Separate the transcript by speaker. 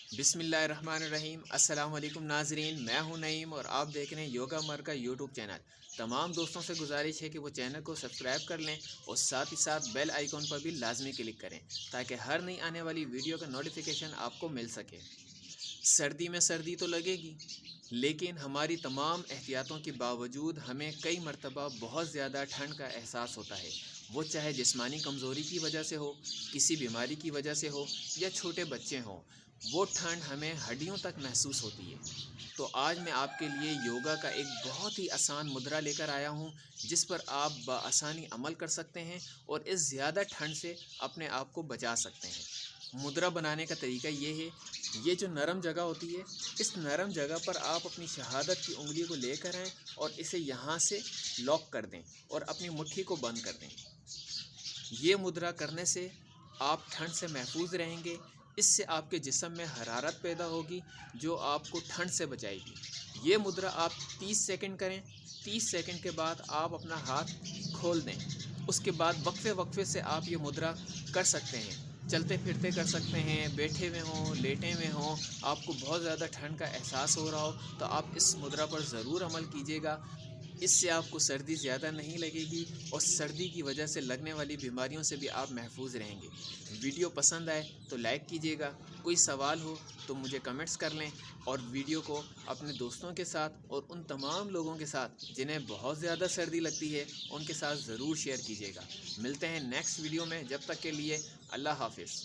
Speaker 1: بسم اللہ الرحمن الرحیم۔ السلام علیکم ناظرین، میں ہوں نعیم اور آپ دیکھ رہے ہیں یوگا مر کا یوٹیوب چینل۔ تمام دوستوں سے گزارش ہے کہ وہ چینل کو سبسکرائب کر لیں اور ساتھ ہی ساتھ بیل آئیکن پر بھی لازمی کلک کریں تاکہ ہر نئی آنے والی ویڈیو کا نوٹیفیکیشن آپ کو مل سکے۔ سردی میں سردی تو لگے گی، لیکن ہماری تمام احتیاطوں کے باوجود ہمیں کئی مرتبہ بہت زیادہ ٹھنڈ کا احساس ہوتا ہے، وہ چاہے جسمانی کمزوری کی وجہ سے ہو، کسی بیماری کی وجہ سے ہو یا چھوٹے بچے ہوں، وہ ٹھنڈ ہمیں ہڈیوں تک محسوس ہوتی ہے۔ تو آج میں آپ کے لیے یوگا کا ایک بہت ہی آسان مدرا لے کر آیا ہوں جس پر آپ بآسانی عمل کر سکتے ہیں اور اس زیادہ ٹھنڈ سے اپنے آپ کو بچا سکتے ہیں۔ مدرا بنانے کا طریقہ یہ ہے، یہ جو نرم جگہ ہوتی ہے، اس نرم جگہ پر آپ اپنی شہادت کی انگلی کو لے کر آئیں اور اسے یہاں سے لاک کر دیں اور اپنی مٹھی کو بند کر دیں۔ یہ مدرا کرنے سے آپ ٹھنڈ سے محفوظ رہیں گے، اس سے آپ کے جسم میں حرارت پیدا ہوگی جو آپ کو ٹھنڈ سے بچائے گی۔ یہ مدرا آپ 30 سیکنڈ کریں، 30 سیکنڈ کے بعد آپ اپنا ہاتھ کھول دیں۔ اس کے بعد وقفے سے آپ یہ مدرا کر سکتے ہیں، چلتے پھرتے کر سکتے ہیں، بیٹھے ہوئے ہوں، لیٹے ہوئے ہوں، آپ کو بہت زیادہ ٹھنڈ کا احساس ہو رہا ہو تو آپ اس مدرا پر ضرور عمل کیجیے گا۔ اس سے آپ کو سردی زیادہ نہیں لگے گی اور سردی کی وجہ سے لگنے والی بیماریوں سے بھی آپ محفوظ رہیں گے۔ ویڈیو پسند آئے تو لائک کیجیے گا، کوئی سوال ہو تو مجھے کمنٹس کر لیں اور ویڈیو کو اپنے دوستوں کے ساتھ اور ان تمام لوگوں کے ساتھ جنہیں بہت زیادہ سردی لگتی ہے ان کے ساتھ ضرور شیئر کیجیے گا۔ ملتے ہیں نیکسٹ ویڈیو میں، جب تک کے لیے اللہ حافظ۔